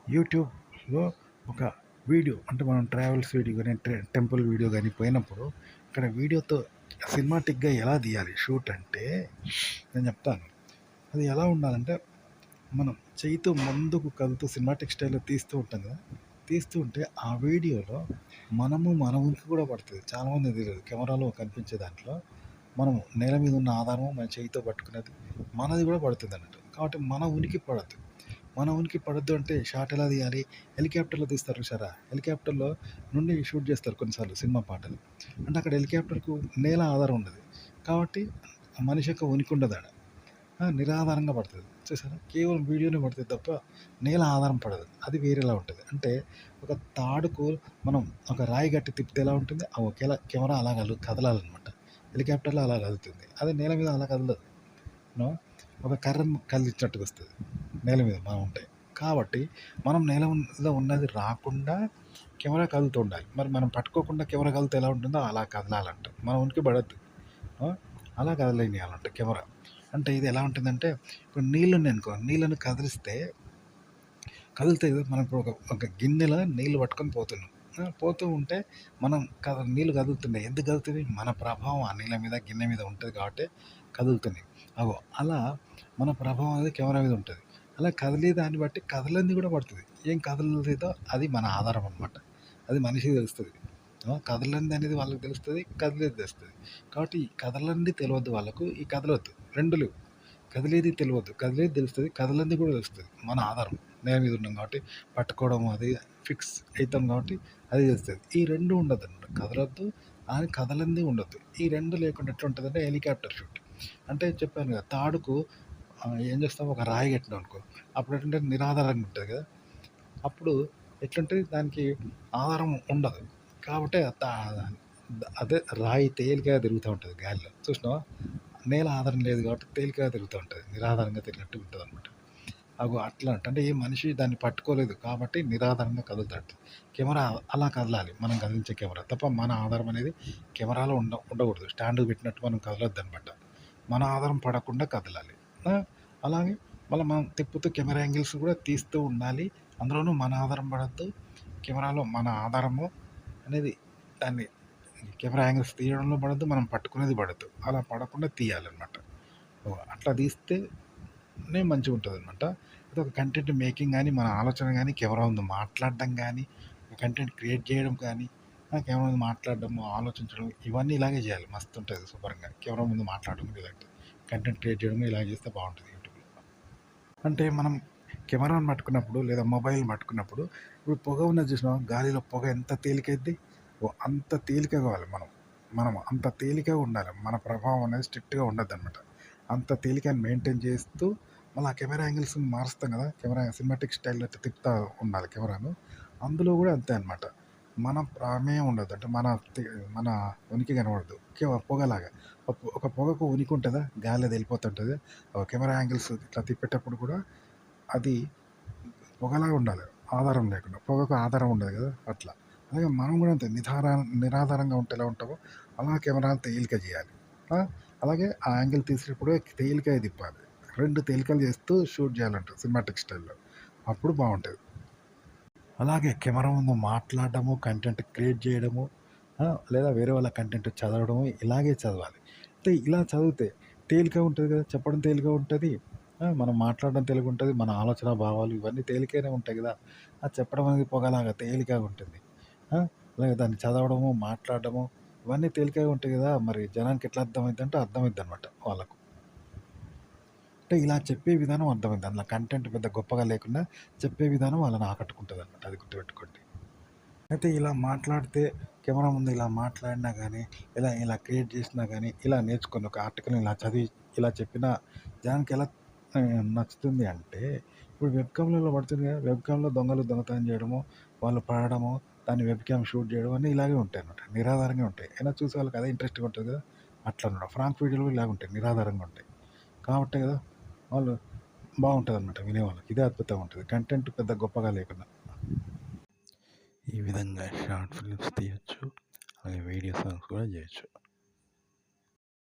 యూట్యూబ్‌లో ఒక వీడియో అంటే మనం ట్రావెల్స్ వీడియో గాని, టెంపుల్ వీడియో గాని పోయినప్పుడు ఇక్కడ వీడియోతో సినిమాటిక్‌గా ఎలా తీయాలి షూట్ అంటే నేను చెప్తాను. అది ఎలా ఉండాలంటే మనం చెయ్యితో ముందుకు కదులుతూ సినిమాటిక్ స్టైల్‌లో తీస్తూ ఉంటాం కదా! తీస్తూ ఉంటే ఆ వీడియోలో మన ఉనికి కూడా పడతది. చాలామందికి తెలీదు. కెమెరాలో కనిపించే దాంట్లో మనం నేల మీద ఉన్న ఆధారం మన చేయితో పట్టుకున్నది మనది కూడా పడుతుందన్నట్టు. కాబట్టి మన ఉనికి పడద్దు. మన ఉనికి పడొద్దు అంటే షాట్ ఎలా తీయాలి? హెలికాప్టర్‌లో తీస్తారు చూసారా? హెలికాప్టర్‌లో నుండి షూట్ చేస్తారు కొన్నిసార్లు సినిమా పాటలు. అంటే అక్కడ హెలికాప్టర్‌కు నేల ఆధారం ఉండదు. కాబట్టి మనిషి యొక్క ఉనికి ఉండదాడ. నిరాధారంగా పడుతుంది. చూసారా? కేవలం వీడియోనే పడుతుంది తప్ప నేల ఆధారం పడదు. అది వేరేలా ఉంటది. అంటే ఒక తాడుకు మనం ఒక రాయి గట్టి తిప్పితే ఎలా ఉంటుంది? ఒకేలా కెమెరా అలా కదలాలనమాట. హెలికాప్టర్‌లో అలా కదులుతుంది. అదే నేల మీద అలా కదలదు. నో ఒక కర్రను కదిలించినట్టుగా వస్తది. నేల మీద మనం ఉంటే. కాబట్టి మనం నేల మీద ఉన్నది రాకుండా కెమెరా కదులుతూ ఉండాలి. మరి మనం పట్టుకోకుండా కెమెరా కదిలితే ఎలా ఉంటుందో అలా కదలాలంట. మన ఉనికి పడద్దు. ఆ! అలా కదలనీయాలంట కెమెరా. అంటే ఇది ఎలా ఉంటుందంటే ఇప్పుడు నీళ్ళున్నాయనుకో, నీళ్ళను కదిలిస్తే కదులుతాయి కదా! మనం ఇప్పుడు ఒక గిన్నెలో నీళ్ళు పట్టుకొని పోతున్నాం. పోతూ ఉంటే మనం నీళ్ళు కదులుతున్నాయి. ఎందుకు కదులుతున్నాయి? మన ప్రభావం ఆ నీళ్ళ మీద, గిన్నె మీద ఉంటది కాబట్టి కదులుతున్నాయి. అలా మన ప్రభావం అనేది కెమెరా మీద ఉంటది. అలా కదిలే దాన్ని బట్టి కదలంది కూడా పడుతది. ఏం కదలలేదో అది మన ఆధారం అనమాట. అది మనిషికి తెలుస్తది. కదలంది అనేది వాళ్ళకి తెలుస్తది. కదిలేది తెలుస్తది. కాబట్టి ఈ కదలంది తెలవద్దు వాళ్ళకు. ఈ కదలొద్దు. 2 లేవు. కదిలేది తెలవద్దు. కదిలేది తెలుస్తది. కదలంది కూడా తెలుస్తది. మన ఆధారం. నేల మీద ఉన్నాం కాబట్టి పట్టుకోవడం అది ఫిక్స్ అయితాం కాబట్టి అది తెలుస్తది. ఈ 2 ఉండదన్నమాట. కదలొద్దు, కదలంది ఉండొద్దు. ఈ 2 లేకుండా ఎట్లుంటదంటే హెలికాప్టర్ షూట్. అంటే చెప్పాను కదా! తాడుకు ఏం చేస్తాం ఒక రాయి కట్టినాం అనుకో, అప్పుడు ఎట్లుంటే నిరాధారంగా ఉంటది కదా! అప్పుడు ఎట్లుంటది దానికి ఆధారం ఉండదు. కాబట్టే అదే రాయి తేలికగా తిరుగుతా ఉంటది గాలిలో. చూసినావా? నేల ఆధారం లేదు కాబట్టి తేలికగా తిరుగుతూ ఉంటుంది. నిరాధారంగా తిరిగినట్టు ఉంటదనమాట. అట్లా అంటే ఏ మనిషి దాన్ని పట్టుకోలేదు కాబట్టి నిరాధారంగా కదులుతాడు. కెమెరా అలా కదలాలి. మనం కదిలించే కెమెరా. తప్ప మన ఆధారం అనేది కెమెరాలో ఉండకూడదు. స్టాండ్‌కి పెట్టినట్టు మనం కదలొద్దనమాట. మన ఆధారం పడకుండా కదలాలి. ఆ! అలాగే మళ్ళీ మనం తిప్పుతూ కెమెరా యాంగిల్స్ కూడా తీస్తూ ఉండాలి. అందులోనూ మన ఆధారం పడొద్దు. కెమెరాలో మన ఆధారము అనేది దాన్ని కెమెరా యాంగిల్స్ తీయడంలో పడద్దు. మనం పట్టుకునేది పడద్దు. అలా పడకుండా తీయాలన్నమాట. అట్లా తీస్తేనే మంచిగుంటదనమాట. అదొక కంటెంట్ మేకింగ్ గానీ, మన ఆలోచన గానీ, కెమెరా ముందు మాట్లాడడం గానీ, కంటెంట్ క్రియేట్ చేయడం కానీ, కెమెరా ముందు మాట్లాడడము, ఆలోచించడం ఇవన్నీ ఇలాగే చేయాలి. మస్తుంటది శుభ్రంగా. కెమెరా ముందు మాట్లాడడం కూడా ఇలాంటిది. కంటెంట్ క్రియేట్ చేయడం ఇలా చేస్తే బావుంటది యూట్యూబ్‌లో. అంటే మనం కెమెరాను పట్టుకున్నప్పుడు లేదా మొబైల్ పట్టుకున్నప్పుడు ఇప్పుడు పొగ ఉన్నది చూసినావా? గాలిలో పొగ ఎంత తేలికైద్ది? అంత తేలిక కావాలి మనం. మనం అంత తేలికగా ఉండాలి. మన ప్రభావం అనేది స్ట్రిక్ట్‌గా ఉండద్దనమాట. అంత తేలికని మెయింటైన్ చేస్తూ మళ్ళీ ఆ కెమెరా యాంగిల్స్‌ని మారుస్తాం కదా! కెమెరా సినిమాటిక్ స్టైల్‌లో ఇట్లా తిప్పుతా ఉండాలి కెమెరాను. అందులో కూడా అంతే అనమాట. మన ప్రమేయం ఉండదు. అంటే మన ఉనికి కనబడదు. పొగలాగా. ఒక పొగకు ఉనికి ఉంటదా? గాలి అది వెళ్ళిపోతుంటది. కెమెరా యాంగిల్స్ ఇట్లా తిప్పేటప్పుడు కూడా అది పొగలాగా ఉండాలి. ఆధారం లేకుండా. పొగకు ఆధారం ఉండదు కదా! అట్లా. అలాగే మనం కూడా అంతే నిరాధారంగా ఉంటే ఎలా ఉంటామో అలా కెమెరాను తేలిక చేయాలి. ఆ! అలాగే ఆ యాంగిల్ తీసేటప్పుడు తేలికగా తిప్పాలి. 2 తేలికలు చేస్తూ షూట్ చేయాలంట సినిమాటిక్ స్టైల్‌లో. అప్పుడు బావుంటది. అలాగే కెమెరా ముందు మాట్లాడడము, కంటెంట్ క్రియేట్ చేయడము, లేదా వేరే వాళ్ళ కంటెంట్ చదవడము ఇలాగే చదవాలి. అంటే ఇలా చదివితే తేలికగా ఉంటది కదా! చెప్పడం తేలికగా ఉంటది. మనం మాట్లాడడం తేలిగుంటది. మన ఆలోచన, భావాలు ఇవన్నీ తేలికగానే ఉంటాయి కదా! చెప్పడం అనేది పొగలాగా తేలికగా ఉంటుంది. ఆ! అలాగే దాన్ని చదవడము, మాట్లాడడము ఇవన్నీ తేలికగా ఉంటాయి కదా! మరి జనానికి ఎట్లా అర్థమైద్దంటే అర్థమైద్దనమాట వాళ్ళకు. అంటే ఇలా చెప్పే విధానం అర్థమైద్ది. అందులో కంటెంట్ పెద్ద గొప్పగా లేకున్నా చెప్పే విధానం వాళ్ళని ఆకట్టుకుంటదనమాట. అది గుర్తుపెట్టుకోండి. అయితే ఇలా మాట్లాడితే కెమెరా ముందు ఇలా మాట్లాడినా గానీ, ఇలా క్రియేట్ చేసినా గానీ, ఇలా నేర్చుకొని ఒక ఆర్టికల్‌ని ఇలా చదివి, ఇలా చెప్పినా జనానికెలా నచ్చుతుంది అంటే, ఇప్పుడు వెబ్‌కామ్‌లలో పడుతుంది కదా! వెబ్‌కామ్‌లో దొంగలు దొంగతనం చేయడము, వాళ్ళు పడడము, దాన్ని వెబ్‌కామ్ షూట్ చేయడం అన్నీ ఇలాగే ఉంటాయన్నమాట. నిరాధారంగా ఉంటాయి. అయినా చూసే వాళ్ళకి అదే ఇంట్రెస్ట్‌గా ఉంటది కదా! అట్లనమాట. ఫ్రాంక్ వీడియోలు కూడా ఇలాగుంటాయి. నిరాధారంగా ఉంటాయి. కాబట్టే కదా! వాళ్ళు బావుంటదన్నమాట వినేవాళ్ళకి. ఇదే అద్భుతంగా ఉంటది. కంటెంట్ పెద్ద గొప్పగా లేకున్నా. ఈ విధంగా షార్ట్ ఫిలిమ్స్ తీయొచ్చు. అలాగే వీడియో సాంగ్స్ కూడా చేయొచ్చు.